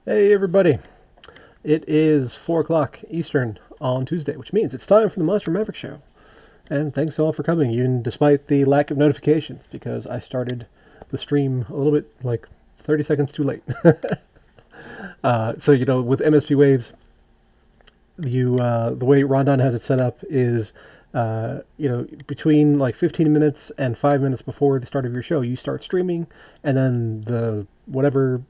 Hey everybody, it is 4 o'clock Eastern on Tuesday, which means it's time for the Monster Maverick show. And thanks all for coming, even despite the lack of notifications, because I started the stream a little bit like 30 seconds too late. So with MSP Waves, the way Rondon has it set up is, between like 15 minutes and 5 minutes before the start of your show, you start streaming, and then the whatever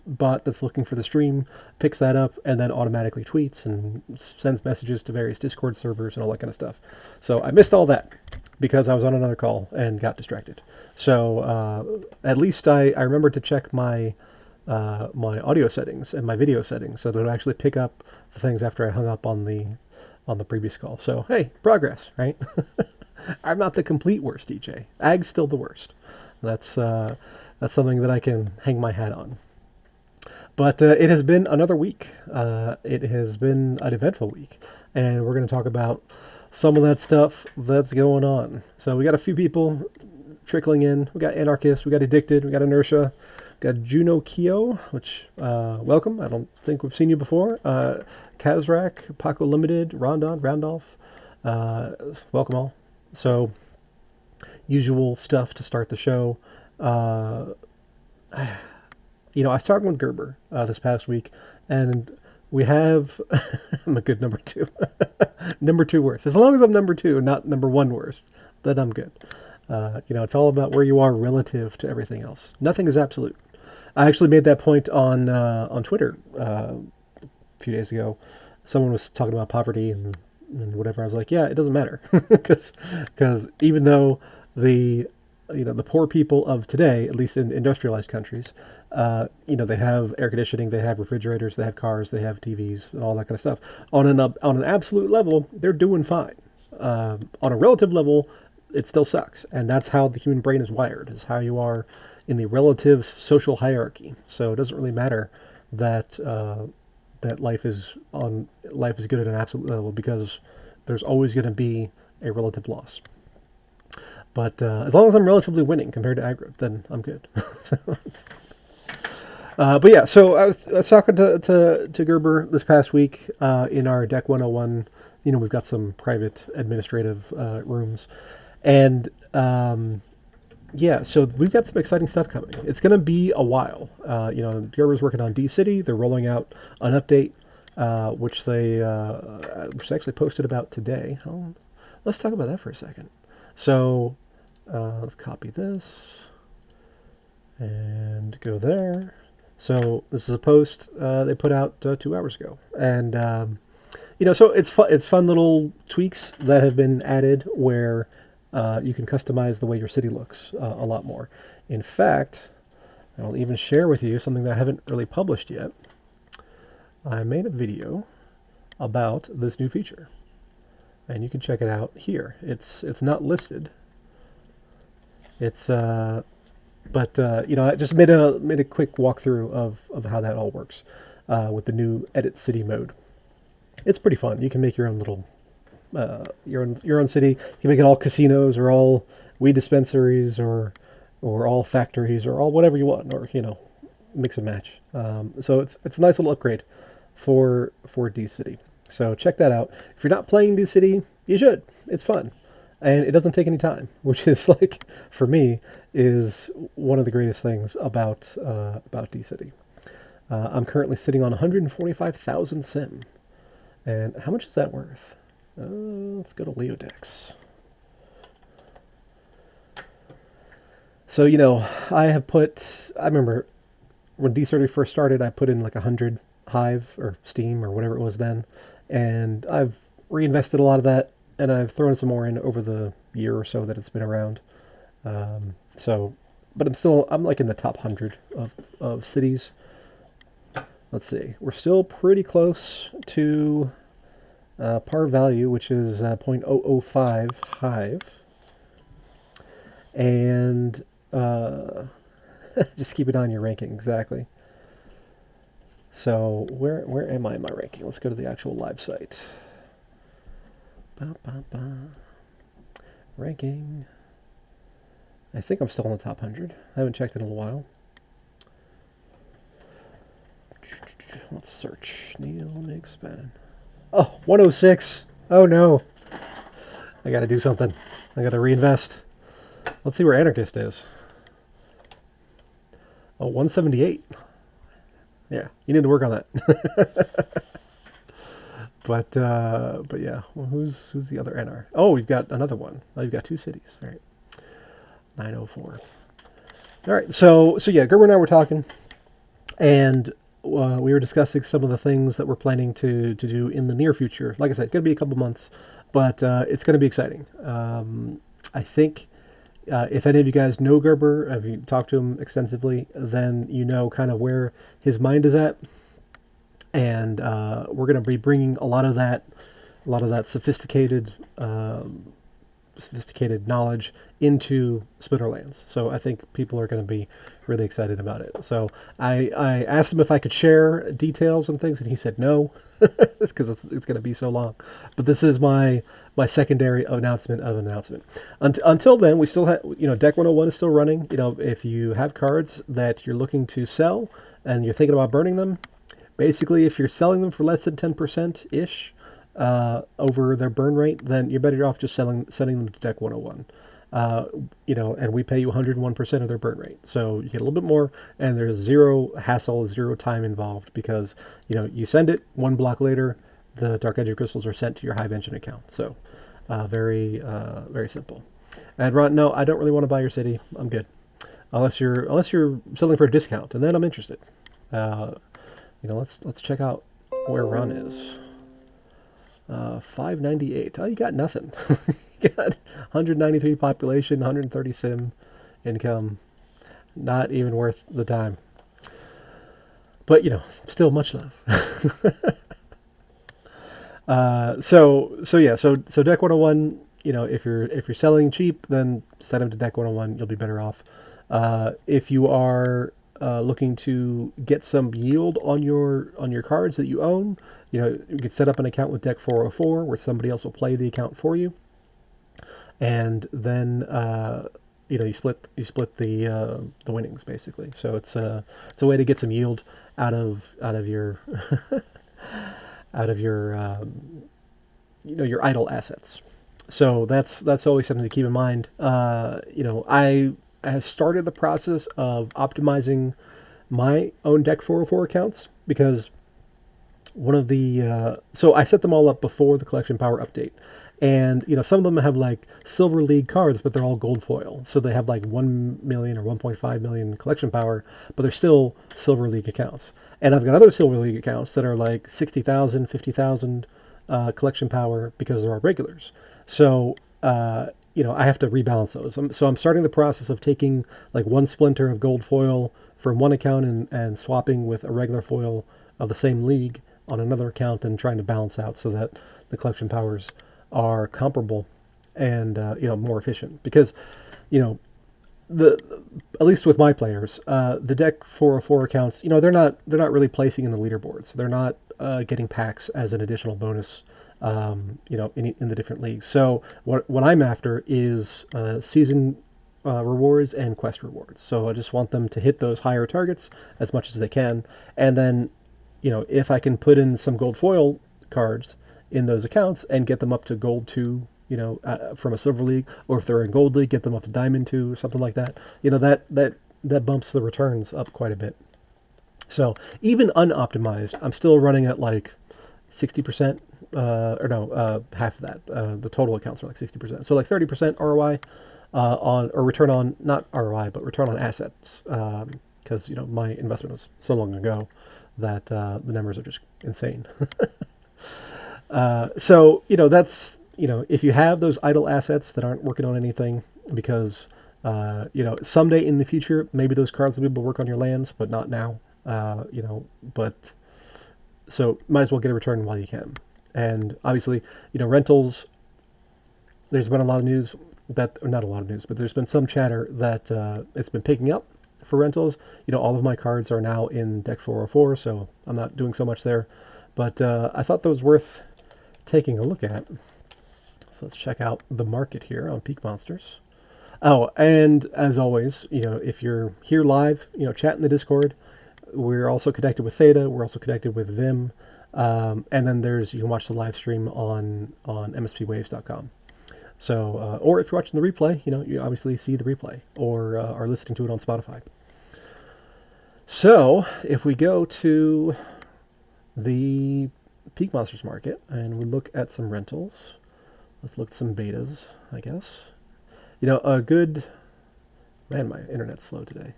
bot that's looking for the stream picks that up and then automatically tweets and sends messages to various Discord servers and all that kind of stuff. So I missed all that because I was on another call and got distracted. So at least I remembered to check my audio settings and my video settings so that it would actually pick up the things after I hung up on the previous call. So hey, progress, right? I'm not the complete worst DJ. Ag's still the worst. That's something that I can hang my hat on. But it has been another week. It has been an eventful week, and we're going to talk about some of that stuff that's going on. So we got a few people trickling in. We got Anarchist, we got Addicted, we got Inertia, we got Juno Kyo, which, welcome. I don't think we've seen you before. Kazrak, Paco Limited, Rondon, Randolph, welcome all. So, usual stuff to start the show. I was talking with Gerber this past week, and we have... I'm a good number two. Number two worst. As long as I'm number two, not number one worst, then I'm good. It's all about where you are relative to everything else. Nothing is absolute. I actually made that point on Twitter a few days ago. Someone was talking about poverty and whatever. I was like, yeah, it doesn't matter. Because even though the poor people of today, at least in industrialized countries, they have air conditioning, they have refrigerators, they have cars, they have TVs, and all that kind of stuff. On an absolute level, they're doing fine. On a relative level, it still sucks, and that's how the human brain is wired. Is how you are in the relative social hierarchy. So it doesn't really matter that that life is good at an absolute level, because there's always going to be a relative loss. But as long as I'm relatively winning compared to aggro, then I'm good. But yeah, so I was talking to Gerber this past week in our Deck 101. We've got some private administrative rooms. And so we've got some exciting stuff coming. It's going to be a while. Gerber's working on D-City. They're rolling out an update, which they actually posted about today. Let's talk about that for a second. So let's copy this and go there. So this is a post they put out 2 hours ago, and so it's fun little tweaks that have been added where you can customize the way your city looks a lot more. In fact, I'll even share with you something that I haven't really published yet. I made a video about this new feature, and you can check it out here. It's not listed. It's I just made a quick walkthrough of how that all works with the new Edit City mode. It's pretty fun. You can make your own little your own city. You can make it all casinos or all weed dispensaries or all factories or all whatever you want, or mix and match. So it's a nice little upgrade for D-City. So check that out. If you're not playing D-City, you should. It's fun. And it doesn't take any time, which is for me, is one of the greatest things about D-City. I'm currently sitting on 145,000 sim. And how much is that worth? Let's go to Leodex. So, I remember when D-City first started, I put in 100 Hive or Steam or whatever it was then. And I've reinvested a lot of that, and I've thrown some more in over the year or so that it's been around. But I'm in the top 100 of cities. Let's see. We're still pretty close to par value, which is 0.005 Hive. And just keep it on your ranking, exactly. So where am I in my ranking? Let's go to the actual live site. Ranking. I think I'm still in the top 100. I haven't checked in a little while. Let's search. Neil McSpann. Oh, 106. Oh no. I gotta do something. I gotta reinvest. Let's see where Anarchist is. Oh, 178. Yeah, you need to work on that. But yeah, well, who's the other NR? Oh, we've got another one. Oh, you've got two cities. All right, 904. All right, so yeah, Gerber and I were talking, and we were discussing some of the things that we're planning to do in the near future. Like I said, going to be a couple months, but it's going to be exciting. I think if any of you guys know Gerber, if you talked to him extensively, then you know kind of where his mind is at. And we're going to be bringing a lot of that sophisticated knowledge into Splinterlands. So I think people are going to be really excited about it. So I asked him if I could share details and things, and he said no, because it's going to be so long. But this is my secondary announcement of an announcement. Until then, we still have, Deck 101 is still running. If you have cards that you're looking to sell and you're thinking about burning them, basically, if you're selling them for less than 10%-ish over their burn rate, then you're better off just sending them to Deck 101. And we pay you 101% of their burn rate. So you get a little bit more, and there's zero hassle, zero time involved, because, you send it, one block later, the Dark Edge crystals are sent to your Hive Engine account. So very simple. And Ron, no, I don't really want to buy your city. I'm good. Unless you're selling for a discount, and then I'm interested. Let's check out where Ron is. 598. Oh, you got nothing. You got 193 population, 130 sim income. Not even worth the time. But still much love. So Deck 101. If you're selling cheap, then send them to Deck 101. You'll be better off. If you are looking to get some yield on your cards that you own, you can set up an account with Deck 404 where somebody else will play the account for you, and then you split the winnings basically. So it's a way to get some yield out of your your idle assets. So that's always something to keep in mind. I have started the process of optimizing my own Deck 404 accounts, because one of the so I set them all up before the collection power update, and some of them have like Silver League cards, but they're all gold foil, so they have like 1 million or 1.5 million collection power, but they're still Silver League accounts. And I've got other Silver League accounts that are like 60,000, 50,000 collection power, because they're all regulars. So I have to rebalance those. So I'm starting the process of taking like one splinter of gold foil from one account and swapping with a regular foil of the same league on another account, and trying to balance out so that the collection powers are comparable and more efficient. Because at least with my players, the Deck 404 accounts, they're not really placing in the leaderboards. They're not getting packs as an additional bonus. In the different leagues. So what I'm after is season rewards and quest rewards. So I just want them to hit those higher targets as much as they can, and then if I can put in some gold foil cards in those accounts and get them up to gold 2, from a silver league, or if they're in gold league, get them up to diamond 2 or something like that. That bumps the returns up quite a bit. So even unoptimized, I'm still running at like 60%, half of that. The total accounts are like 60%. So like 30% ROI or return on, not ROI, but return on assets. Because, my investment was so long ago that the numbers are just insane. So, that's, if you have those idle assets that aren't working on anything, because, someday in the future, maybe those cards will be able to work on your lands, but not now, but... So might as well get a return while you can. And obviously, rentals, there's been a lot of news that, or not a lot of news, but there's been some chatter that it's been picking up for rentals. All of my cards are now in Deck 404, so I'm not doing so much there. But I thought that was worth taking a look at. So let's check out the market here on Peak Monsters. Oh, and as always, if you're here live, chat in the Discord. We're also connected with Theta. We're also connected with Vim. And then you can watch the live stream on mspwaves.com. So, or if you're watching the replay, you obviously see the replay or are listening to it on Spotify. So, if we go to the Peak Monsters Market and we look at some rentals, let's look at some betas, I guess. A good, man, my internet's slow today.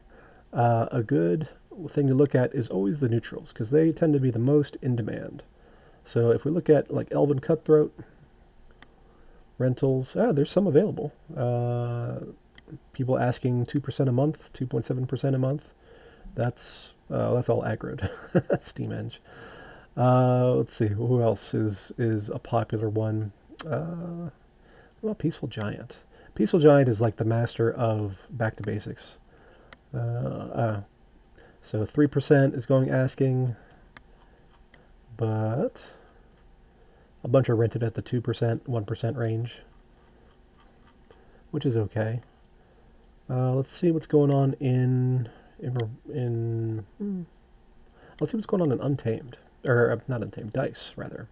A good thing to look at is always the neutrals, because they tend to be the most in demand. So if we look at like Elven Cutthroat rentals, there's some available. People asking 2% a month, 2.7% a month. That's all aggroed. Steam-eng. Let's see, who else is a popular one? Well, Peaceful Giant. Peaceful Giant is like the master of back to basics. So 3% is going asking, but a bunch are rented at the 2%, 1% range, which is okay. Let's see what's going on let's see what's going on in Untamed, or not Untamed, Dice rather.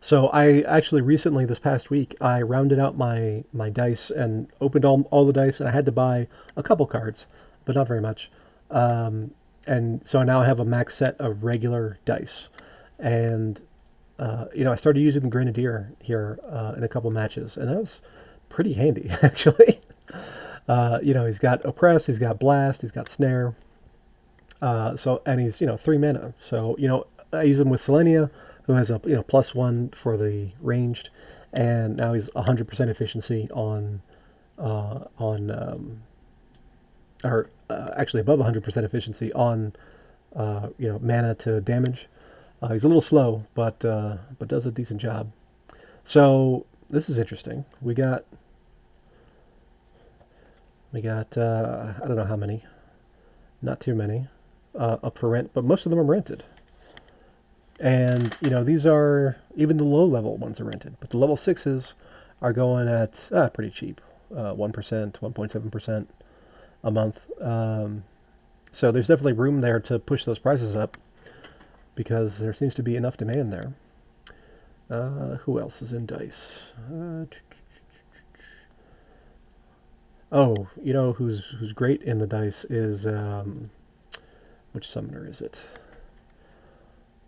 So I actually recently, this past week, I rounded out my dice and opened all the dice, and I had to buy a couple cards, but not very much. And so now I have a max set of regular dice. And, I started using the Grenadier here in a couple matches, and that was pretty handy, actually. He's got Oppress, he's got Blast, he's got Snare. And he's, 3 mana. So, I use him with Selenia, who has a +1 for the ranged, and now he's 100% efficiency actually above 100% efficiency on mana to damage. He's a little slow, but does a decent job. So this is interesting. We got I don't know how many, not too many, up for rent, but most of them are rented. And, these are, even the low-level ones are rented. But the level 6s are going at pretty cheap, 1%, 1.7% a month. So there's definitely room there to push those prices up, because there seems to be enough demand there. Who else is in Dice? Who's great in the Dice is, which summoner is it?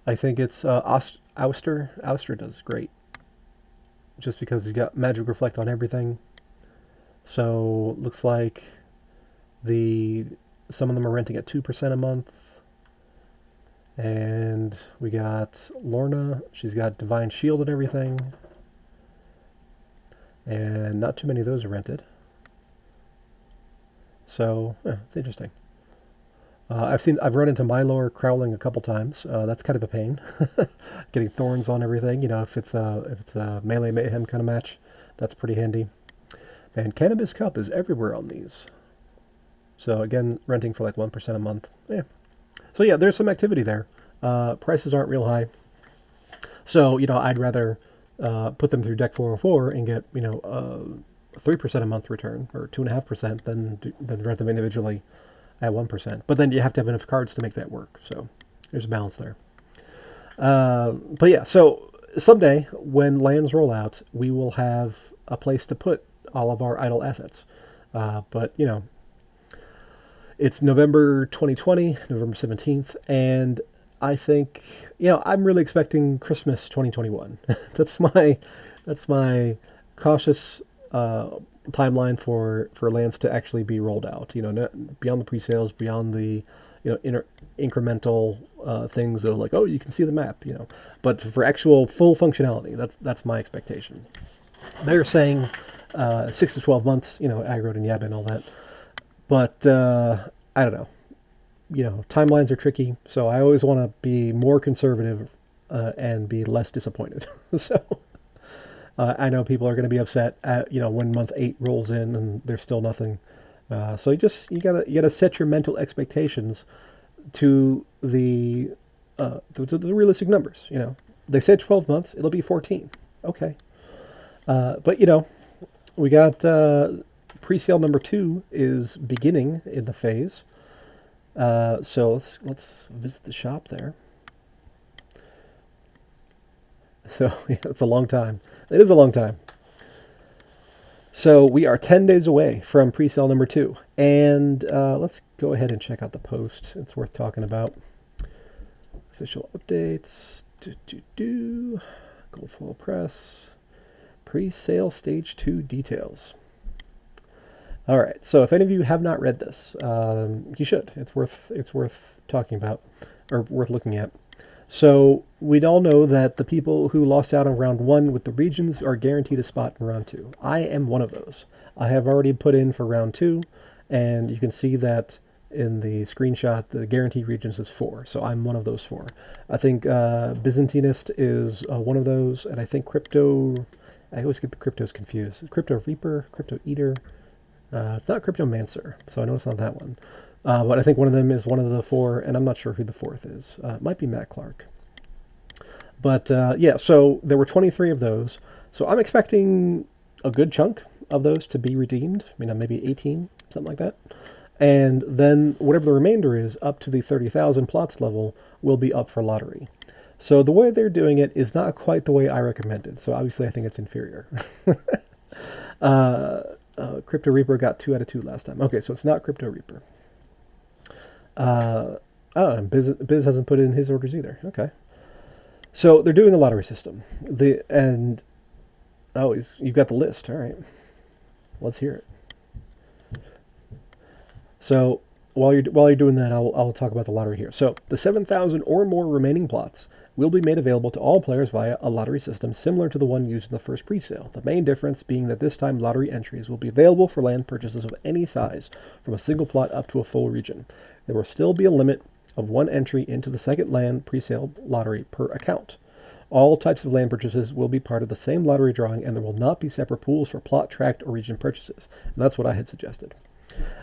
I think it's Ouster. Ouster does great, just because he's got Magic Reflect on everything. So looks like some of them are renting at 2% a month. And we got Lorna. She's got Divine Shield and everything. And not too many of those are rented. So, it's interesting. I've run into Mylor Crowling a couple times. That's kind of a pain. Getting thorns on everything. If it's a melee mayhem kind of match, that's pretty handy. And Cannabis Cup is everywhere on these. So again, renting for like 1% a month. Yeah. So yeah, there's some activity there. Prices aren't real high. So, I'd rather put them through Deck 404 and get, 3% a month return, or 2.5% than rent them individually at 1%. But then you have to have enough cards to make that work. So there's a balance there. But yeah, so someday when lands roll out, we will have a place to put all of our idle assets. But, it's November 2020, November 17th, and I think, I'm really expecting Christmas 2021. That's my cautious timeline for lands to actually be rolled out. Beyond the pre-sales, beyond the incremental things of like, oh, you can see the map. But for actual full functionality, that's my expectation. They're saying 6 to 12 months. Aggroed and Yab and all that. But I don't know. Timelines are tricky, so I always want to be more conservative and be less disappointed. So I know people are going to be upset at when month 8 rolls in and there's still nothing. So you gotta set your mental expectations to the realistic numbers. They said 12 months, it'll be 14. Okay, but we got pre-sale number 2 is beginning in the phase. So let's visit the shop there. So yeah, it's a long time. It is a long time. So we are 10 days away from pre-sale number 2. And let's go ahead and check out the post. It's worth talking about. Official updates. Gold foil press. Pre-sale stage 2 details. All right. So if any of you have not read this, you should. It's worth talking about, or worth looking at. So we'd all know that the people who lost out on round 1 with the regions are guaranteed a spot in round 2. I am one of those. I have already put in for round 2, and you can see that in the screenshot, the guaranteed regions is 4. So I'm one of those 4. I think Byzantinist is one of those, and I think Crypto. I always get the cryptos confused. Crypto Reaper, Crypto Eater. It's not Cryptomancer, so I know it's not that one. But I think one of them is one of the 4, and I'm not sure who the 4th is. It might be Matt Clark. But yeah, so there were 23 of those. So I'm expecting a good chunk of those to be redeemed. Maybe 18, something like that. And then whatever the remainder is, up to the 30,000 plots level, will be up for lottery. So the way they're doing it is not quite the way I recommended. So obviously I think it's inferior. Crypto Reaper got 2 out of 2 last time. Okay, so it's not Crypto Reaper. And Biz hasn't put in his orders either. Okay. So they're doing a lottery system. You've got the list. All right. Let's hear it. So while you're doing that, I'll talk about the lottery here. So the 7,000 or more remaining plots will be made available to all players via a lottery system similar to the one used in the first pre-sale. The main difference being that this time lottery entries will be available for land purchases of any size, from a single plot up to a full region. There will still be a limit of 1 entry into the second land pre-sale lottery per account. All types of land purchases will be part of the same lottery drawing, and there will not be separate pools for plot, tract, or region purchases. And that's what I had suggested.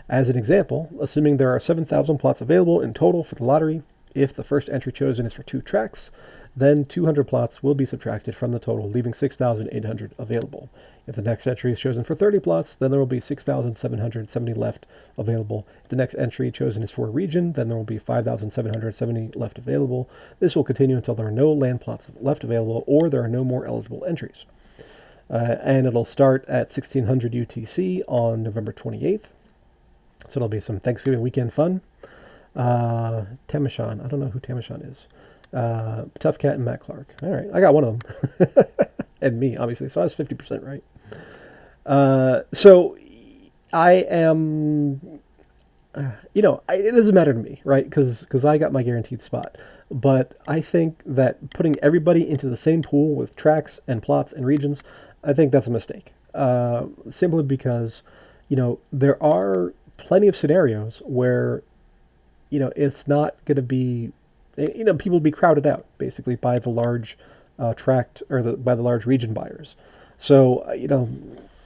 As an example, assuming there are 7,000 plots available in total for the lottery, if the first entry chosen is for 2 tracts, then 200 plots will be subtracted from the total, leaving 6,800 available. If the next entry is chosen for 30 plots, then there will be 6,770 left available. If the next entry chosen is for a region, then there will be 5,770 left available. This will continue until there are no land plots left available or there are no more eligible entries. And it'll start at 1600 UTC on November 28th. So it'll be some Thanksgiving weekend fun. Tamashon. I don't know who Tamashon is. Tough Cat and Matt Clark. All right. I got one of them. And me, obviously. So I was 50% right. So I am, it doesn't matter to me, right? Because I got my guaranteed spot. But I think that putting everybody into the same pool with tracks and plots and regions, I think that's a mistake. Simply because, there are plenty of scenarios where, it's not going to be, people will be crowded out basically by the large tract or by the large region buyers. So,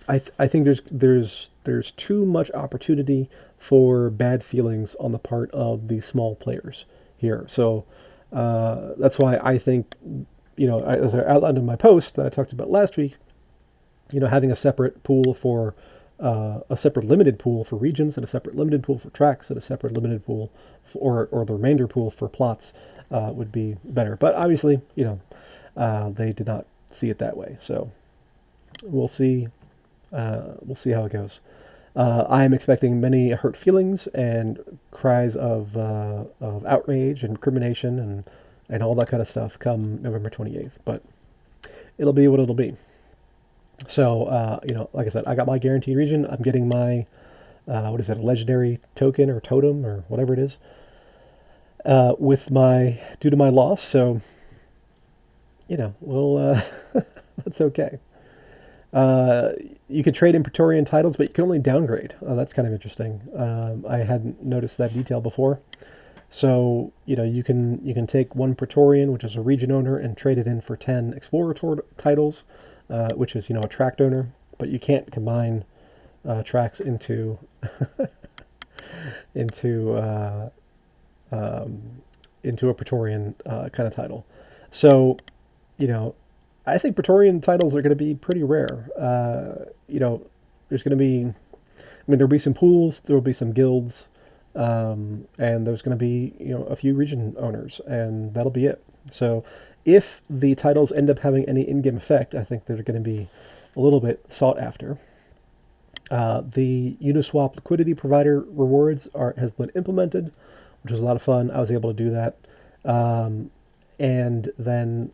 I think there's too much opportunity for bad feelings on the part of the small players here. So that's why I think, as I outlined in my post that I talked about last week, having a separate pool for a separate limited pool for regions and a separate limited pool for tracks and a separate limited pool or the remainder pool for plots would be better. But obviously, they did not see it that way. So we'll see. We'll see how it goes. I am expecting many hurt feelings and cries of outrage and recrimination and all that kind of stuff come November 28th. But it'll be what it'll be. So, like I said, I got my guaranteed region. I'm getting my, a legendary token or totem or whatever it is, due to my loss. So, we'll, that's okay. You could trade in Praetorian titles, but you can only downgrade. That's kind of interesting. I hadn't noticed that detail before. So, you can take 1 Praetorian, which is a region owner, and trade it in for 10 Explorer titles. Which is, a tract owner, but you can't combine tracks into into a Praetorian kind of title. So, I think Praetorian titles are going to be pretty rare. There's going to be, there'll be some pools, there'll be some guilds, and there's going to be a few region owners, and that'll be it. So if the titles end up having any in-game effect, I think they're going to be a little bit sought after. The Uniswap liquidity provider rewards has been implemented, which was a lot of fun. I was able to do that, and then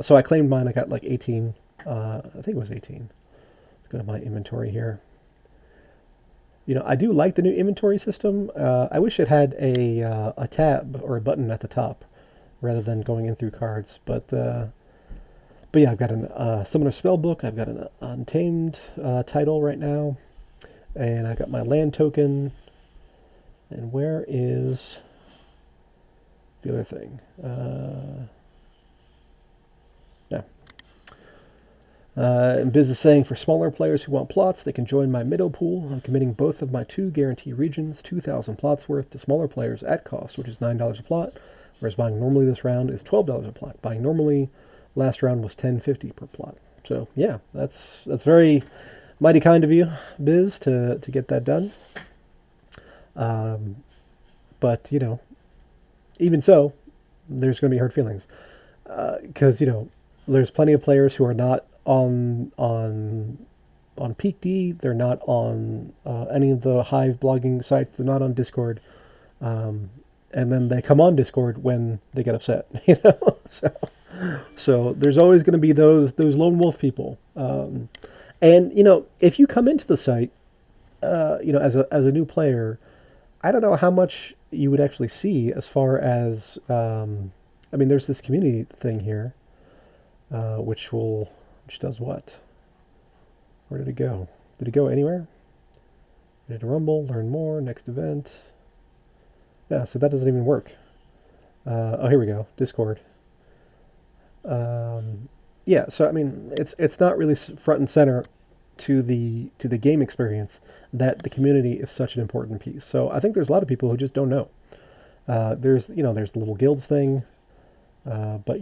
so I claimed mine. I got like 18. I think it was 18. Let's go to my inventory here. I do like the new inventory system. I wish it had a tab or a button at the top rather than going in through cards. But yeah, I've got a Summoner Spellbook. I've got an Untamed title right now, and I got my land token. And where is the other thing? And Biz is saying, for smaller players who want plots, they can join my Middo pool. I'm committing both of my 2 guarantee regions, 2,000 plots worth, to smaller players at cost, which is $9 a plot, whereas buying normally this round is $12 a plot. Buying normally last round was $10.50 per plot. So yeah, that's very mighty kind of you, Biz, to get that done. But even so, there's going to be hurt feelings because there's plenty of players who are not on Peak D. They're not on any of the Hive blogging sites. They're not on Discord, and then they come on Discord when they get upset. So there's always going to be those lone wolf people. And if you come into the site, as a new player, I don't know how much you would actually see as far as there's this community thing here, which does what? Where did it go? Did it go anywhere? Did it rumble? Learn more. Next event. Yeah, so that doesn't even work. Oh, here we go. Discord. Yeah, so it's not really front and center to the game experience that the community is such an important piece. So I think there's a lot of people who just don't know. There's the little guilds thing, but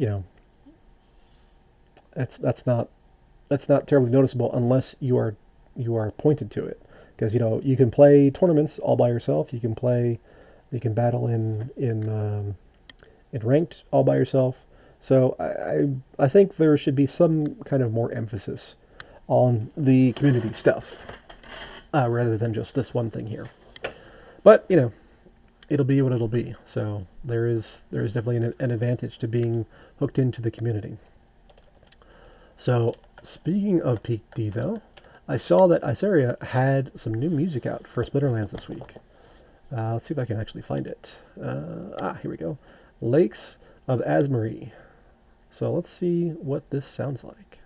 that's not terribly noticeable unless you are pointed to it, because you can play tournaments all by yourself. You can battle in ranked all by yourself. So I think there should be some kind of more emphasis on the community stuff rather than just this one thing here. But it'll be what it'll be. So there is definitely an advantage to being hooked into the community. So speaking of Peak D, though, I saw that Iceria had some new music out for Splinterlands this week. Let's see if I can actually find it. Here we go. Lakes of Asmarie. So let's see what this sounds like.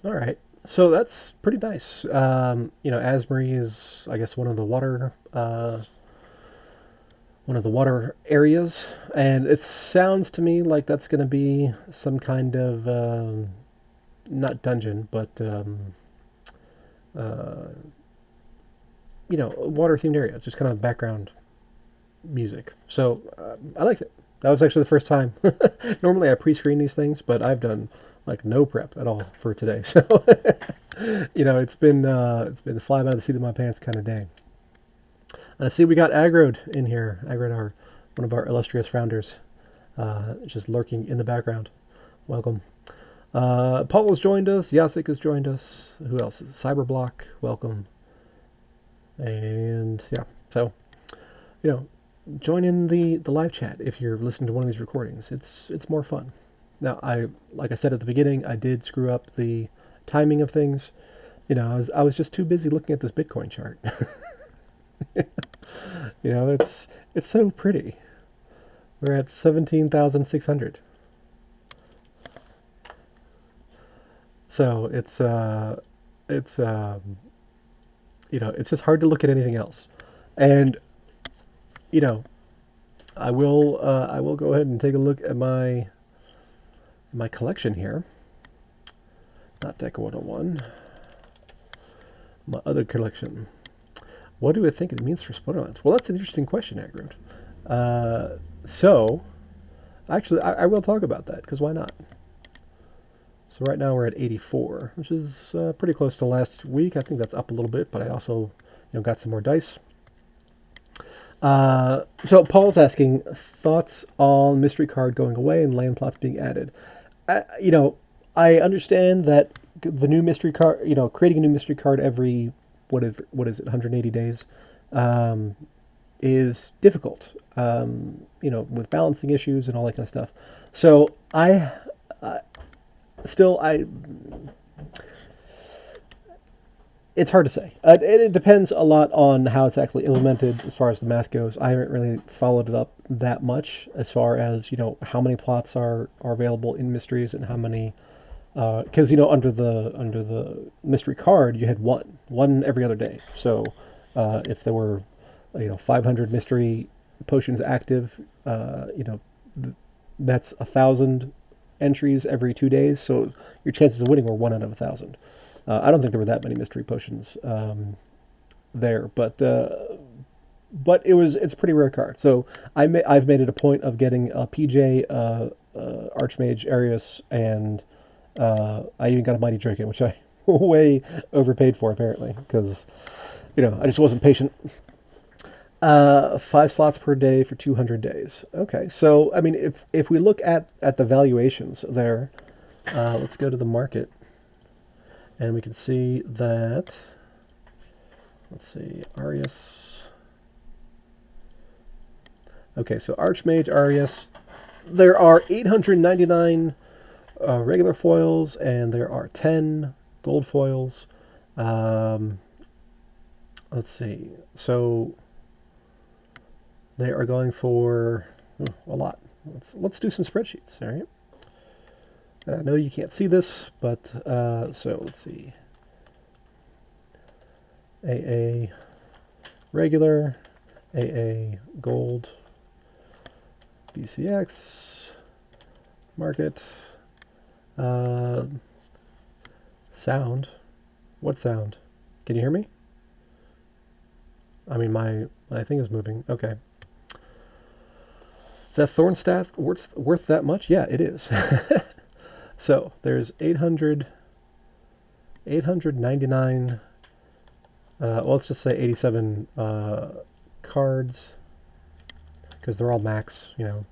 All right, so that's pretty nice. Asbury is, I guess, one of the water areas, and it sounds to me like that's going to be some kind of not dungeon, but water themed area. It's just kind of background music. So I liked it. That was actually the first time. Normally I pre-screen these things, but I've done like no prep at all for today. So it's been fly by the seat of my pants kind of day. And I see we got Aggroed in here. Aggroed, one of our illustrious founders, just lurking in the background. Welcome. Paul has joined us. Yasik has joined us. Who else? Cyberblock, welcome. And yeah, so join in the live chat if you're listening to one of these recordings. It's more fun. Now, like I said at the beginning, I did screw up the timing of things. I was just too busy looking at this Bitcoin chart. It's so pretty. We're at 17,600. So it's just hard to look at anything else. And I will go ahead and take a look at my collection here. Not Deca 101. My other collection. What do I think it means for Splinterlands? Well, that's an interesting question, Aggroed. So, actually, I will talk about that, because why not? So right now we're at 84, which is pretty close to last week. I think that's up a little bit, but I also got some more dice. So Paul's asking, thoughts on mystery card going away and land plots being added. I understand that the new mystery card, creating a new mystery card every, what is it, 180 days, is difficult, with balancing issues and all that kind of stuff. So it's hard to say. It depends a lot on how it's actually implemented as far as the math goes. I haven't really followed it up that much as far as, how many plots are available in mysteries and how many, because, under the mystery card, you had one every other day. So if there were, 500 mystery potions active, that's 1,000 entries every 2 days. So your chances of winning were 1 out of 1,000. I don't think there were that many mystery potions there, but it's a pretty rare card. So I've made it a point of getting a PJ, Archmage Arius, and I even got a Mighty Draken, which I way overpaid for apparently because I just wasn't patient. 5 slots per day for 200 days. Okay, so I mean, if we look at the valuations there, let's go to the market. And we can see that, let's see, Arius. Okay, so Archmage Arius, there are 899 regular foils, and there are 10 gold foils. Let's see, so they are going for a lot. Let's do some spreadsheets, all right? I know you can't see this, but so let's see. AA regular, AA gold, DCX, market, sound. What sound? Can you hear me? I mean, my thing is moving. Okay. Is that Thornstaff worth that much? Yeah, it is. So there's 899, well, let's just say 87 cards, because they're all max, There's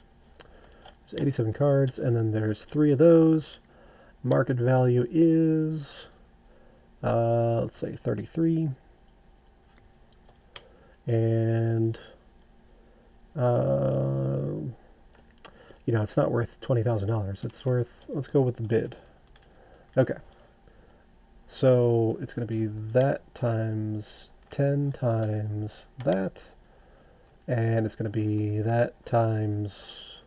87 cards, and then there's 3 of those. Market value is, let's say 33. And, it's not worth $20,000. It's worth, let's go with the bid. Okay. So it's going to be that times 10 times that. And it's going to be that times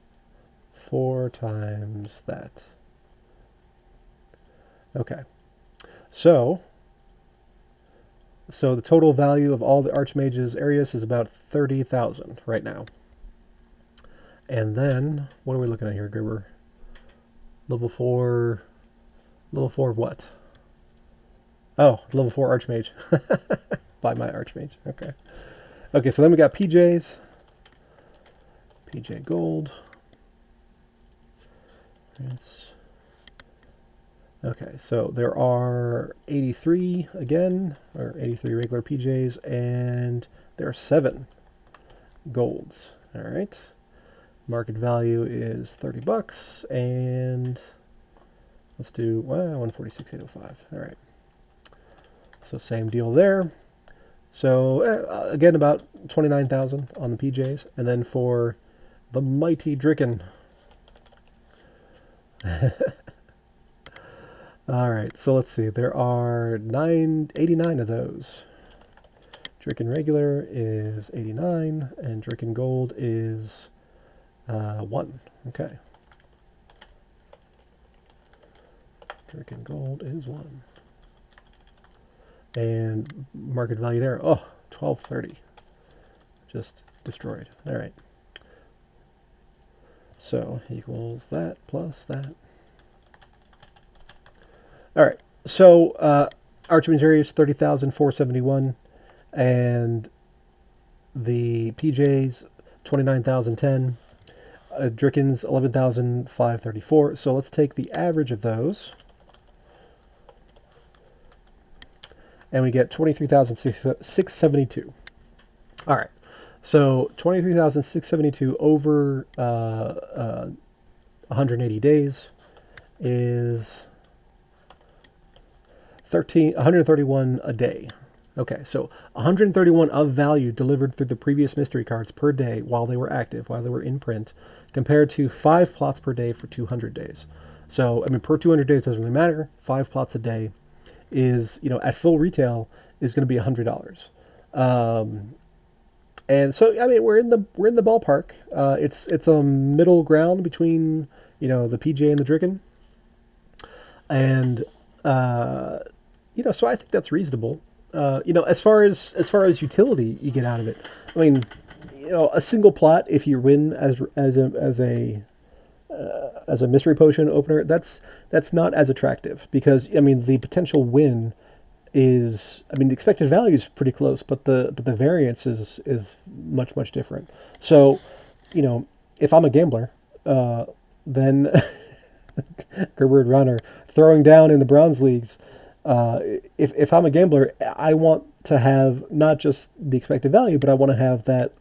4 times that. Okay. So the total value of all the Archmages Arius is about 30,000 right now. And then, what are we looking at here, Gerber? Level 4 of what? Oh, level 4 Archmage. Buy my Archmage, okay. Okay, so then we got PJs. PJ Gold. It's Okay, so there are 83 again, or 83 regular PJs, and there are 7 golds. All right. Market value is $30, and let's do 146,805. All right. So same deal there. So again, about 29,000 on the PJs, and then for the mighty Dricken. All right, so let's see. There are 89 of those. Dricken regular is 89, and Dricken gold is 1. Okay. Dricken gold is 1. And market value there, 1230. Just destroyed. All right. So equals that plus that. All right. So Archimage area is 30,471, and the PJs 29,010. Dricken's 11,534. So let's take the average of those, and we get 23,672. All right. So 23,672 over 180 days is 131 a day. Okay, so 131 of value delivered through the previous mystery cards per day while they were active, while they were in print, compared to 5 plots per day for 200 days. So, I mean, per 200 days doesn't really matter. 5 plots a day is, at full retail is going to be $100. And so, I mean, we're in the ballpark. It's a middle ground between, the PJ and the Dricken. And, so I think that's reasonable. As far as utility you get out of it, I mean, a single plot, if you win as a mystery potion opener, that's not as attractive, because I mean the potential win is, I mean, the expected value is pretty close, but the variance is much different. So, if I'm a gambler, then Gerber and Ron are throwing down in the bronze leagues. If I'm a gambler, I want to have not just the expected value, but I want to have that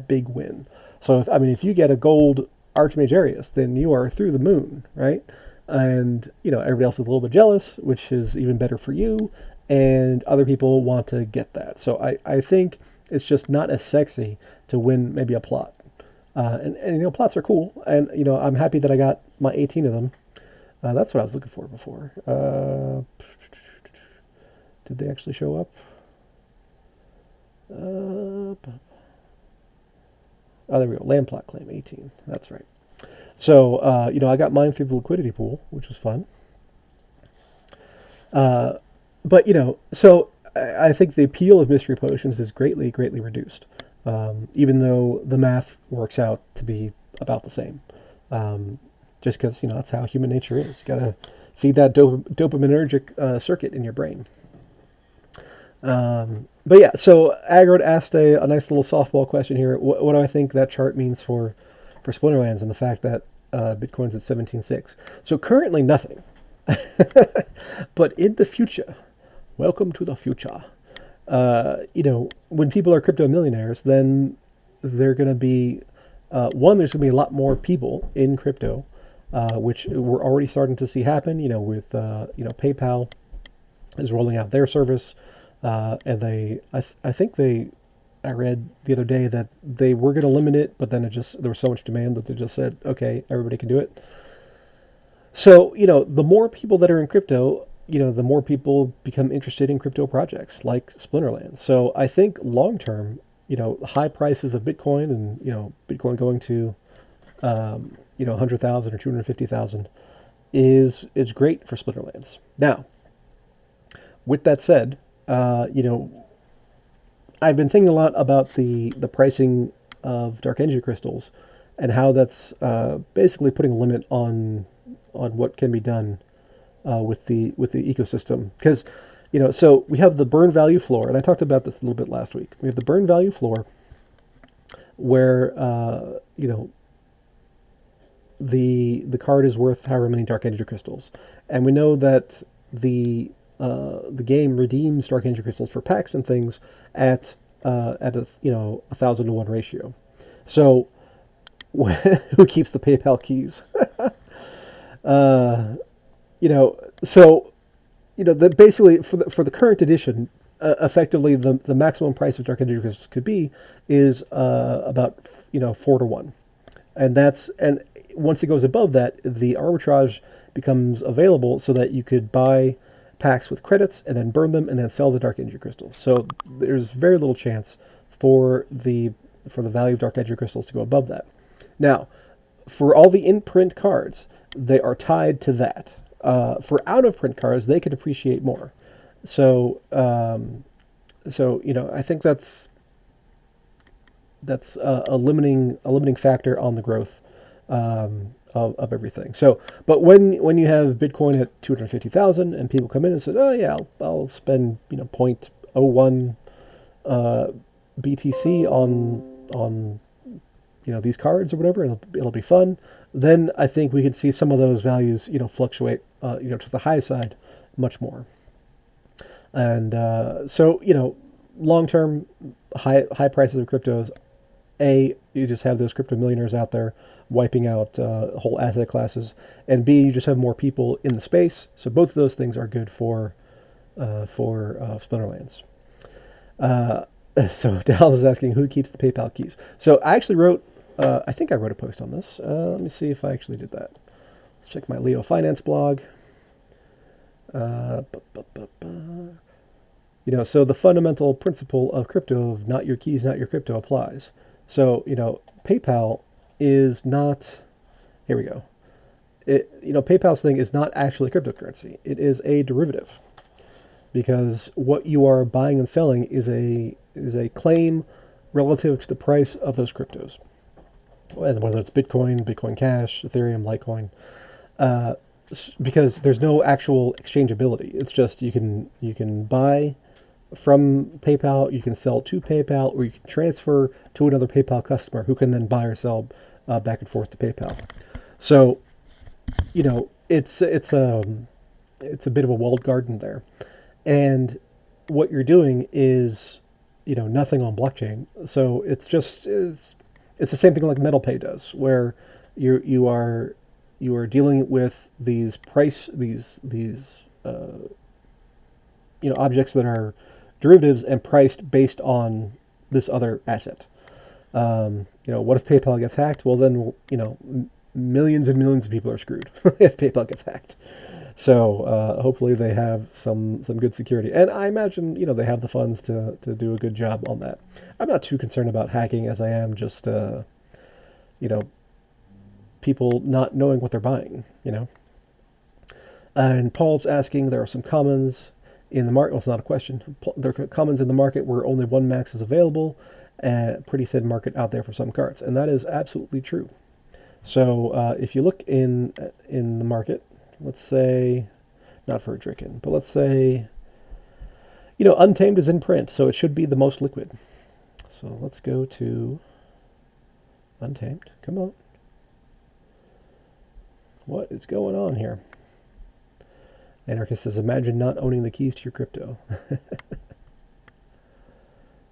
big win. So if you get a gold Archmage Arius, then you are through the moon, right? And everybody else is a little bit jealous, which is even better for you. And other people want to get that. So I think it's just not as sexy to win maybe a plot. And plots are cool. And I'm happy that I got my 18 of them. That's what I was looking for before. Did they actually show up? Oh, there we go. Land plot claim 18. That's right. So, I got mine through the liquidity pool, which was fun. But, so I think the appeal of mystery potions is greatly reduced, even though the math works out to be about the same. Just because, that's how human nature is. You got to feed that dopaminergic circuit in your brain. But yeah, so Agrod asked a nice little softball question here. What do I think that chart means for Splinterlands and the fact that Bitcoin's at 17.6? So currently nothing. But in the future, welcome to the future. When people are crypto millionaires, then they're going to be, there's going to be a lot more people in crypto, which we're already starting to see happen, with, PayPal is rolling out their service. And I read the other day that they were going to limit it, but then there was so much demand that they just said, okay, everybody can do it. So, the more people that are in crypto, the more people become interested in crypto projects like Splinterlands. So I think long term, high prices of Bitcoin and, Bitcoin going to, 100,000 or 250,000 is great for Splinterlands. Now, with that said, I've been thinking a lot about the pricing of Dark Energy crystals and how that's basically putting a limit on what can be done with the ecosystem. Because, so we have the burn value floor, and I talked about this a little bit last week. We have the burn value floor where, the card is worth however many Dark Energy crystals, and we know that the game redeems Dark Energy crystals for packs and things at a 1,000 to 1 ratio. So who keeps the PayPal keys? uh, so that basically for the current edition, effectively the maximum price of Dark Energy crystals could be is about 4 to 1, and once it goes above that, the arbitrage becomes available so that you could buy packs with credits and then burn them and then sell the Dark Energy crystals. So there's very little chance for the value of Dark Energy crystals to go above that. Now, for all the in-print cards, they are tied to that. For out-of-print cards, they can appreciate more. So, I think that's a limiting factor on the growth of everything. So, but when you have Bitcoin at 250,000 and people come in and say, oh yeah, I'll spend point oh one BTC on these cards or whatever, and it'll be fun. Then I think we could see some of those values fluctuate to the high side much more. And so long term high prices of cryptos. You just have those crypto millionaires out there wiping out whole asset classes, and B, you just have more people in the space. So both of those things are good for Splinterlands. So Dallas is asking who keeps the PayPal keys. So I actually wrote, I think I wrote a post on this. Let me see if I actually did that. Let's check my Leo Finance blog. So the fundamental principle of crypto of not your keys, not your crypto applies. So, PayPal is not, here we go. PayPal's thing is not actually cryptocurrency. It is a derivative, because what you are buying and selling is a claim relative to the price of those cryptos. And whether it's Bitcoin, Bitcoin Cash, Ethereum, Litecoin, because there's no actual exchangeability. It's just you can buy from PayPal, you can sell to PayPal, or you can transfer to another PayPal customer who can then buy or sell back and forth to PayPal. So, it's a bit of a walled garden there, and what you're doing is nothing on blockchain. So it's the same thing like MetalPay does, where you are dealing with these objects that are derivatives and priced based on this other asset. What if PayPal gets hacked? Well, then, millions and millions of people are screwed if PayPal gets hacked. So hopefully they have some good security. And I imagine, they have the funds to do a good job on that. I'm not too concerned about hacking as I am just, people not knowing what they're buying, And Paul's asking, there are some commons in the market. Well, it's not a question. There are commons in the market where only one max is available. Pretty thin market out there for some cards. And that is absolutely true. So if you look in the market, let's say, not for a Dricken, but let's say, Untamed is in print, so it should be the most liquid. So let's go to Untamed. Come on. What is going on here? Anarchist says, imagine not owning the keys to your crypto.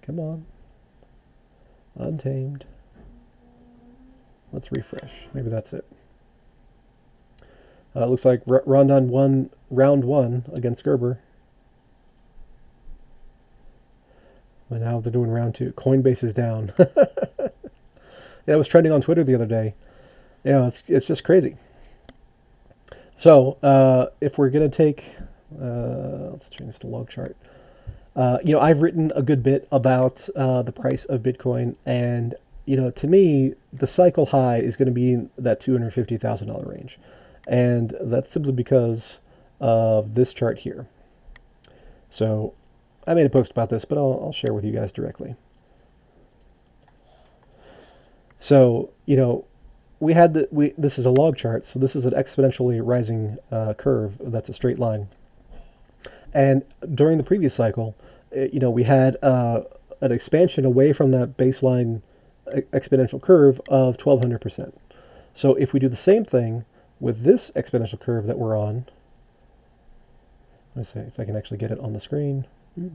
Come on. Untamed. Let's refresh. Maybe that's it. It looks like round one against Gerber. And now they're doing round two. Coinbase is down. Yeah, it was trending on Twitter the other day. It's just crazy. So if we're going to take, let's change this to log chart. I've written a good bit about the price of Bitcoin, and to me, the cycle high is going to be that $250,000 range, and that's simply because of this chart here. So I made a post about this, but I'll share with you guys directly. So this is a log chart, so this is an exponentially rising curve. That's a straight line. And during the previous cycle, we had an expansion away from that baseline exponential curve of 1,200%. So if we do the same thing with this exponential curve that we're on, let's see if I can actually get it on the screen. Yeah,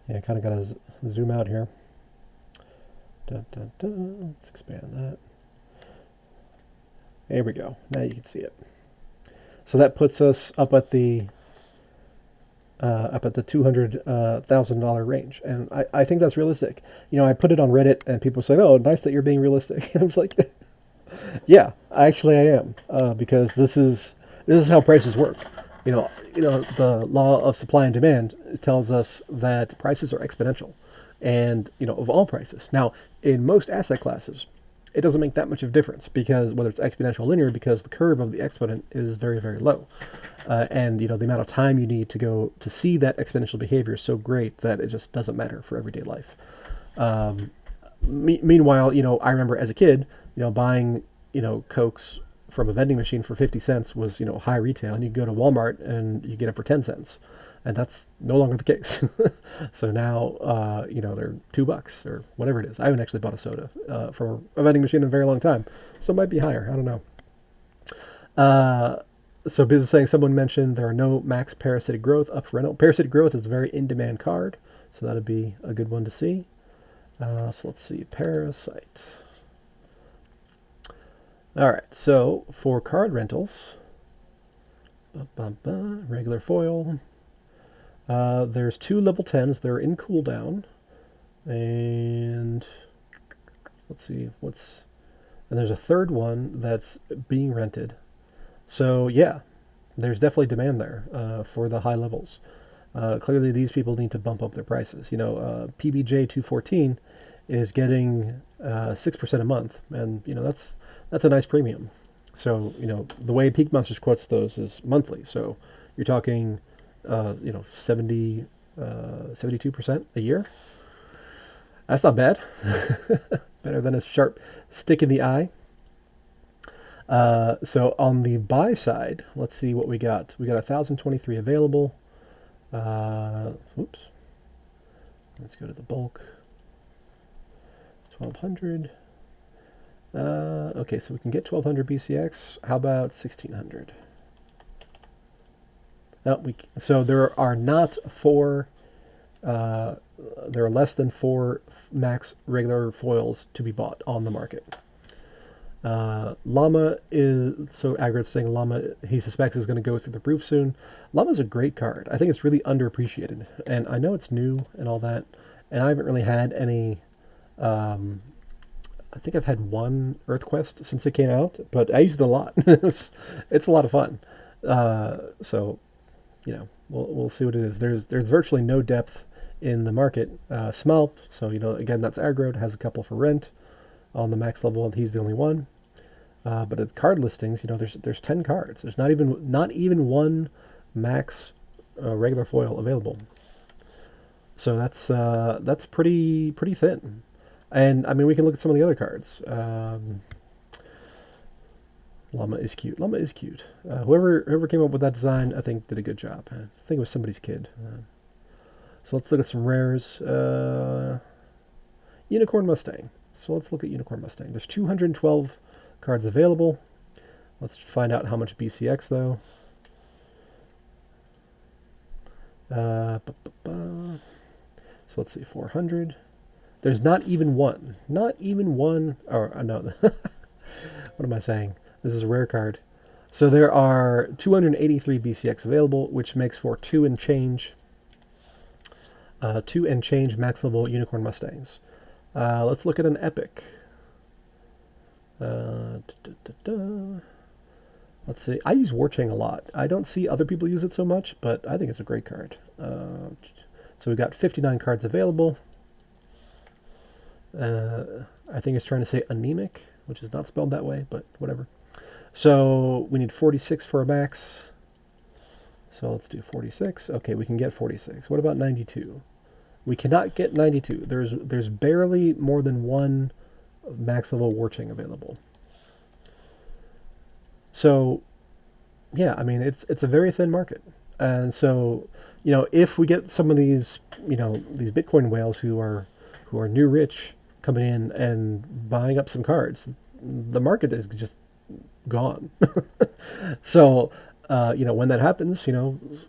I kind of got to zoom out here. Let's expand that. There we go. Now you can see it. So that puts us up at the $200,000 range, and I think that's realistic. I put it on Reddit, and people say, "Oh, nice that you're being realistic." And I was like, "Yeah, actually, I am, because this is how prices work. The law of supply and demand tells us that prices are exponential, and of all prices. Now, in most asset classes, it doesn't make that much of a difference because whether it's exponential or linear, because the curve of the exponent is very, very low. And the amount of time you need to go to see that exponential behavior is so great that it just doesn't matter for everyday life. Meanwhile, I remember as a kid, buying, Cokes from a vending machine for 50 cents was, high retail, and you go to Walmart and you get it for 10 cents. And that's no longer the case. So now, they're $2 or whatever it is. I haven't actually bought a soda from a vending machine in a very long time. So it might be higher. I don't know. So Biz is saying someone mentioned there are no max parasitic growth up for rental. Parasitic growth is a very in-demand card. So that'd be a good one to see. So let's see. Parasite. All right. So for card rentals, regular foil. There's 2 level 10s. They're in cooldown. And let's see and there's a third one that's being rented. So yeah, there's definitely demand there for the high levels. Clearly these people need to bump up their prices. PBJ 214 is getting 6% a month, and that's a nice premium. So the way Peak Monsters quotes those is monthly. So you're talking 72% a year. That's not bad. Better than a sharp stick in the eye. So on the buy side, let's see what we got. We got 1,023 available. Oops. Let's go to the bulk. 1,200. Okay, so we can get 1,200 BCX. How about 1,600? No, so there are not 4. There are less than 4 max regular foils to be bought on the market. Llama is, so Agrit's saying Llama, he suspects, is going to go through the roof soon. Llama's a great card. I think it's really underappreciated, and I know it's new and all that, and I haven't really had any. I think I've had 1 EarthQuest since it came out, but I used it a lot. It's a lot of fun. So we'll see what it is. There's virtually no depth in the market. Smelp, so again, that's aggro, has a couple for rent on the max level, and he's the only one. But at card listings, there's 10 cards. There's not even 1 max regular foil available. So that's pretty thin. And I mean, we can look at some of the other cards. Llama is cute. Whoever came up with that design, I think, did a good job. I think it was somebody's kid. So let's look at some rares. Unicorn Mustang. So let's look at Unicorn Mustang. There's 212 cards available. Let's find out how much BCX, though. So let's see, 400. There's not even one. Or no. What am I saying? This is a rare card. So there are 283 BCX available, which makes for 2 and change max level Unicorn Mustangs. Let's look at an epic. Let's see. I use Warchain a lot. I don't see other people use it so much, but I think it's a great card. So we've got 59 cards available. I think it's trying to say anemic, which is not spelled that way, but whatever. So we need 46 for a max. So let's do 46. Okay, we can get 46. What about 92? We cannot get 92. There's barely more than 1 max level Warching available. So yeah, I mean, it's a very thin market. And so, if we get some of these, these Bitcoin whales who are new rich coming in and buying up some cards, the market is just gone. So, when that happens,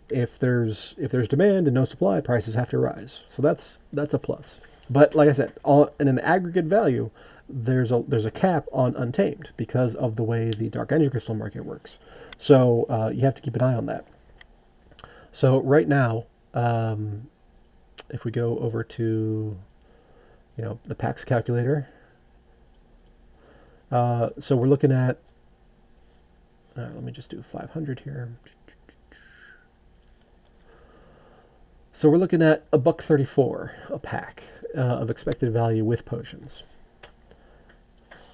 if there's demand and no supply, prices have to rise. So that's a plus. But like I said, in an aggregate value, there's a cap on Untamed because of the way the dark energy crystal market works. So you have to keep an eye on that. So right now, if we go over to the PAX calculator, so we're looking at. Let me just do 500 here. So we're looking at $1.34 a pack of expected value with potions,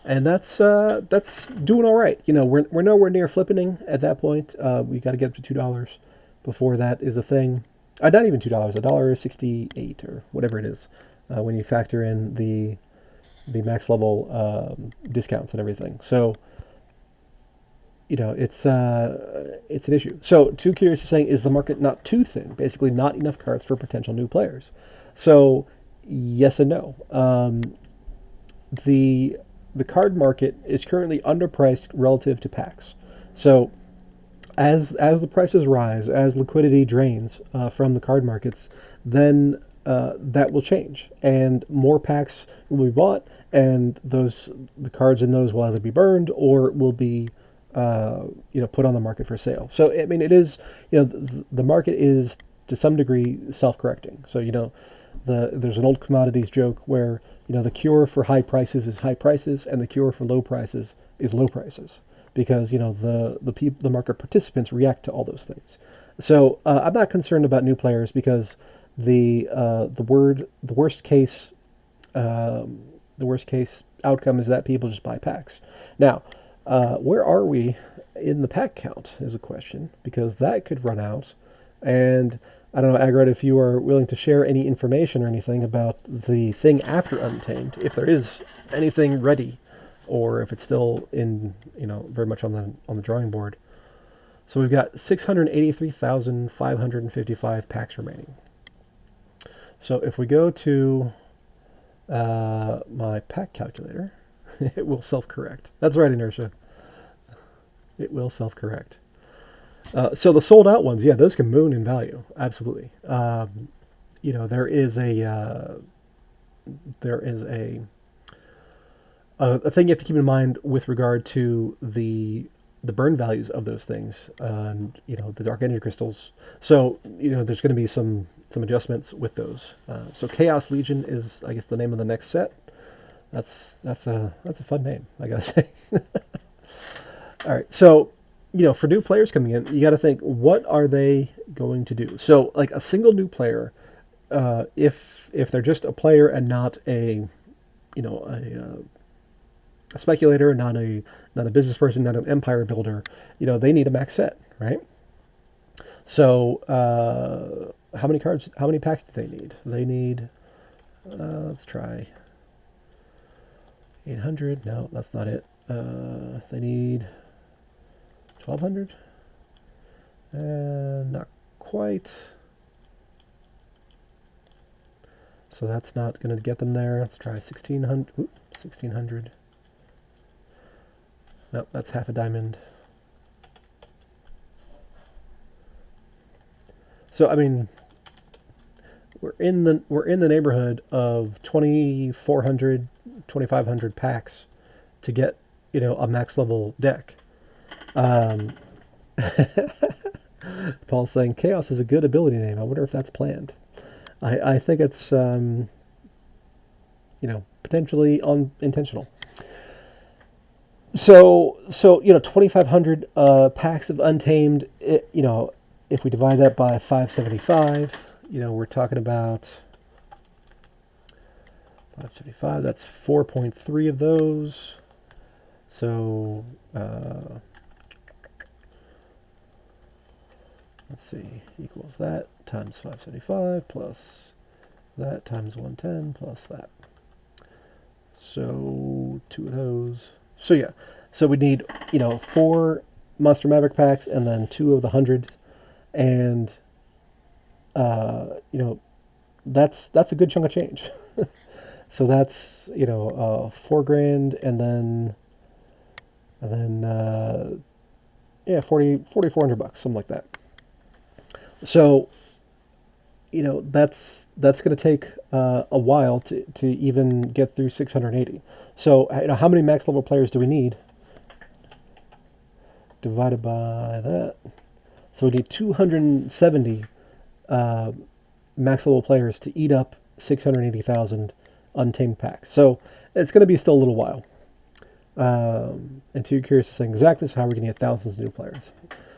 and that's doing all right. We're nowhere near flippening at that point. We got to get up to $2 before that is a thing. Not even $2, $1.68 or whatever it is when you factor in the max level discounts and everything. So it's an issue. So, Too Curious is saying, is the market not too thin? Basically, not enough cards for potential new players. So, yes and no. The card market is currently underpriced relative to packs. So, as the prices rise, as liquidity drains from the card markets, then that will change, and more packs will be bought, and the cards in those will either be burned or will be put on the market for sale. So I mean, it is the market is to some degree self-correcting. So there's an old commodities joke where the cure for high prices is high prices, and the cure for low prices is low prices, because the market participants react to all those things. So I'm not concerned about new players, because the worst case outcome is that people just buy packs. Now, where are we in the pack count is a question, because that could run out. And I don't know, Agrat, if you are willing to share any information or anything about the thing after Untamed, if there is anything ready, or if it's still in, very much on the drawing board. So we've got 683,555 packs remaining. So if we go to my pack calculator, it will self-correct. That's right, Inertia. It will self-correct. So the sold out ones, yeah, those can moon in value. Absolutely. There is a thing you have to keep in mind with regard to the burn values of those things, and the dark energy crystals. So there's going to be some adjustments with those. So Chaos Legion is, I guess, the name of the next set. That's a fun name, I gotta say. All right, so for new players coming in, you got to think, what are they going to do? So like a single new player, if they're just a player and not a speculator, not a business person, not an empire builder, they need a max set, right? So how many packs do they need? They need, let's try 800. No, that's not it. They need 1,200. Not quite. So that's not going to get them there. Let's try 1,600. 1,600. Nope, that's half a diamond. So I mean, we're in the neighborhood of 2,400, 2,500 packs to get a max level deck. Paul's saying Chaos is a good ability name. I wonder if that's planned. I think it's potentially intentional. So 2,500 packs of Untamed. If we divide that by 575, we're talking about 575. That's 4.3 of those. So let's see, equals that times 575 plus that times 110 plus that. So 2 of those. So yeah, so we need 4 Monster Maverick packs and then 2 of the 100, and that's a good chunk of change. So that's $4,000, and then and then yeah, 4,400 bucks, something like that. So that's going to take a while to even get through 680. So how many max level players do we need divided by that? So we need 270 max level players to eat up 680,000 untamed packs. So it's going to be still a little while. And too curious to say exactly how we're going to get thousands of new players.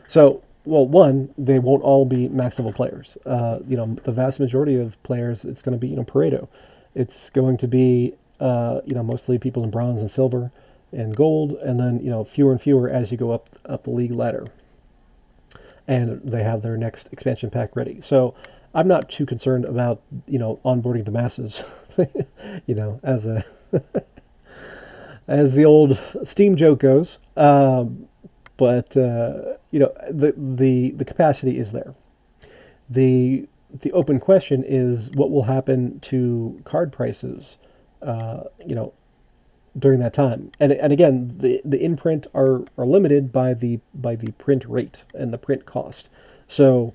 So, well, one, they won't all be max level players. The vast majority of players, it's going to be, Pareto. It's going to be, mostly people in bronze and silver and gold, and then, fewer and fewer as you go up the league ladder. And they have their next expansion pack ready. So I'm not too concerned about, onboarding the masses, as a as the old Steam joke goes. But the capacity is there. The open question is what will happen to card prices, during that time. And again, the imprint are limited by the print rate and the print cost. So,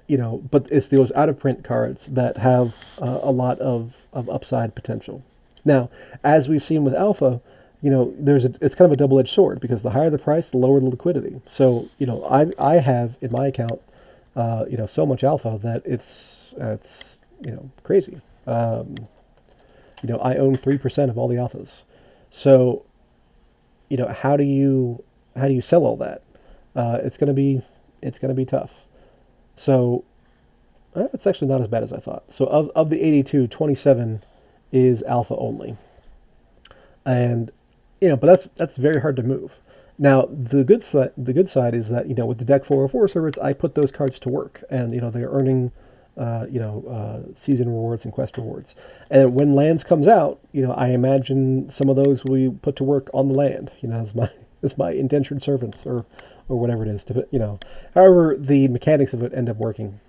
but it's those out of print cards that have a lot of upside potential. Now, as we've seen with Alpha, it's kind of a double-edged sword because the higher the price, the lower the liquidity. So, I have in my account, so much Alpha that it's crazy. I own 3% of all the Alphas. So, how do you sell all that? It's gonna be tough. So, it's actually not as bad as I thought. So of the 82, 27 is Alpha only, and but that's very hard to move. Now the good side is that with the deck 404 servers, I put those cards to work, and they're earning season rewards and quest rewards. And when lands comes out, I imagine some of those will be put to work on the land, as my indentured servants or whatever it is. However the mechanics of it end up working.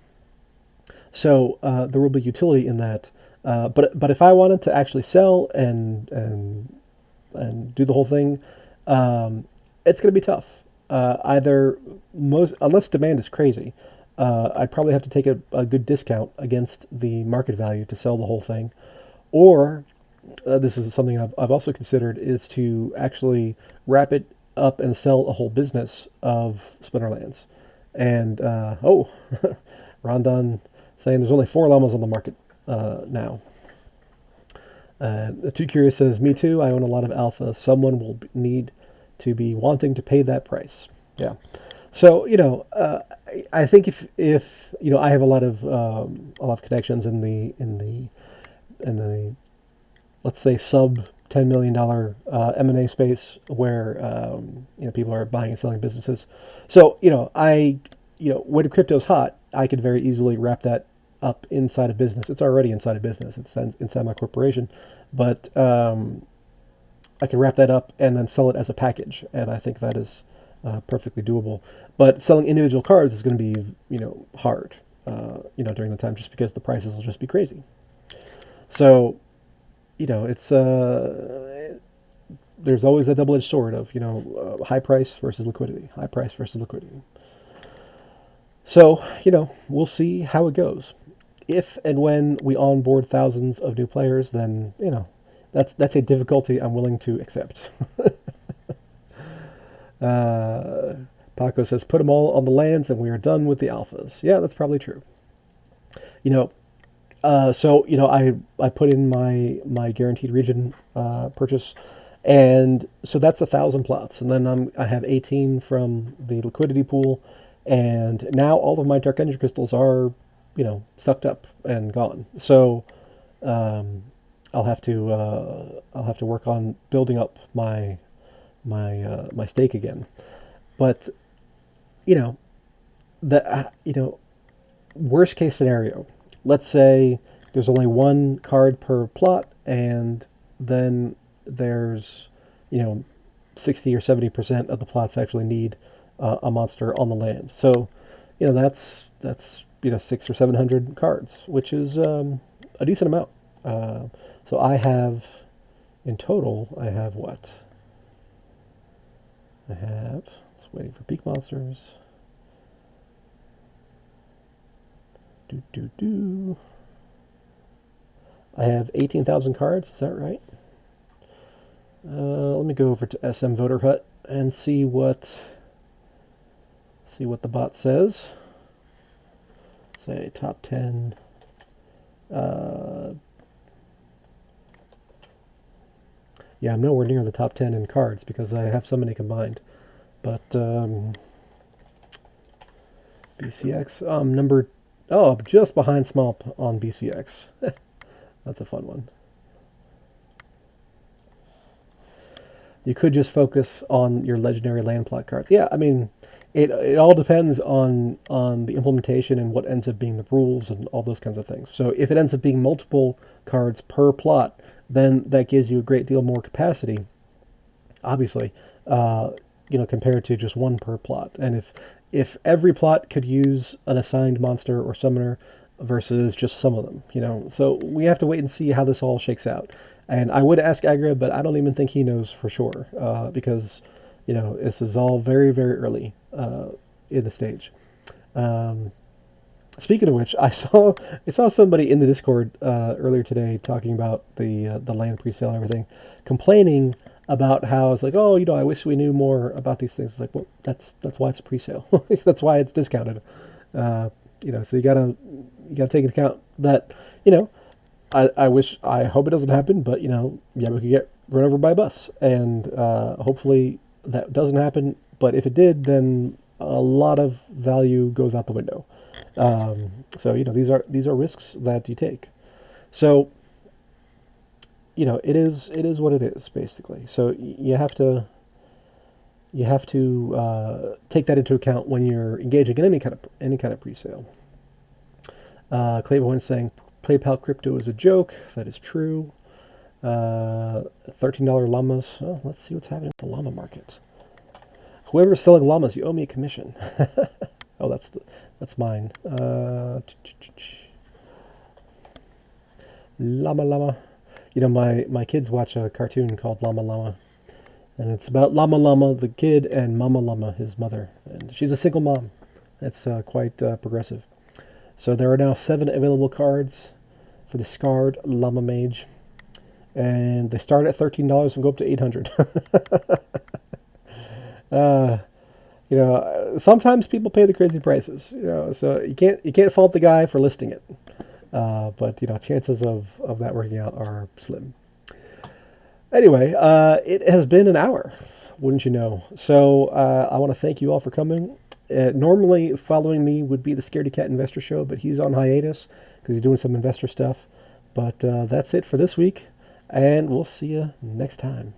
So there will be utility in that. But if I wanted to actually sell and do the whole thing, it's going to be tough. Unless demand is crazy. I'd probably have to take a good discount against the market value to sell the whole thing. Or, this is something I've also considered, is to actually wrap it up and sell a whole business of Splinterlands. And, Rondon saying there's only 4 llamas on the market now. Too Curious says, me too, I own a lot of Alpha. Someone will need to be wanting to pay that price. Yeah. So I think if I have a lot of connections in the let's say sub $10 million M&A space where people are buying and selling businesses. So when crypto's hot, I could very easily wrap that up inside a business. It's already inside a business. It's inside my corporation, but I can wrap that up and then sell it as a package, and I think that is perfectly doable. But selling individual cards is going to be, hard, during the time, just because the prices will just be crazy. So, it's there's always a double-edged sword of, high price versus liquidity, high price versus liquidity. So, we'll see how it goes. If and when we onboard thousands of new players, then, that's a difficulty I'm willing to accept. Paco says, put them all on the lands and we are done with the alphas. Yeah, that's probably true. I put in my guaranteed region purchase, and so that's 1,000 plots, and then I have 18 from the liquidity pool, and now all of my dark energy crystals are sucked up and gone. So I'll have to work on building up my stake again. But worst case scenario, let's say there's only one card per plot, and then there's 60 or 70% of the plots actually need a monster on the land. So that's 600 or 700 cards, which is a decent amount. So I have, in total, I have what? I have. It's waiting for peak monsters. Do. I have 18,000 cards. Is that right? Let me go over to SM Voter Hut and see what the bot says. Say top 10. Yeah, I'm nowhere near the top 10 in cards because I have so many combined. But BCX, number, oh, just behind Small on BCX. That's a fun one. You could just focus on your legendary land plot cards. Yeah, I mean, it all depends on the implementation and what ends up being the rules and all those kinds of things. So if it ends up being multiple cards per plot, then that gives you a great deal more capacity, obviously, compared to just one per plot. And if every plot could use an assigned monster or summoner versus just some of them, so we have to wait and see how this all shakes out. And I would ask Agra, but I don't even think he knows for sure because, this is all very, very early in the stage. Speaking of which, I saw somebody in the Discord earlier today talking about the land presale and everything, complaining about how it's like, oh, I wish we knew more about these things. It's like, well, that's why it's a presale. That's why it's discounted. So you gotta take into account that, I hope it doesn't happen, but we could get run over by a bus, and hopefully that doesn't happen. But if it did, then a lot of value goes out the window. So these are risks that you take. So it is what it is, basically. So you have to take that into account when you're engaging in any kind of pre-sale. Claiborne saying PayPal crypto is a joke. That is true. $13 llamas. Oh, let's see what's happening with the llama market. Whoever's selling llamas, you owe me a commission. Oh, that's mine. Llama. My kids watch a cartoon called Llama Llama. And it's about Llama Llama, the kid, and Mama Llama, his mother. And she's a single mom. That's quite progressive. So there are now 7 available cards for the Scarred Llama Mage. And they start at $13 and go up to $800. Sometimes people pay the crazy prices, so you can't fault the guy for listing it. But chances of that working out are slim. Anyway, it has been an hour, wouldn't you know? So I want to thank you all for coming. Normally, following me would be the Scaredy Cat Investor Show, but he's on hiatus because he's doing some investor stuff. But that's it for this week, and we'll see you next time.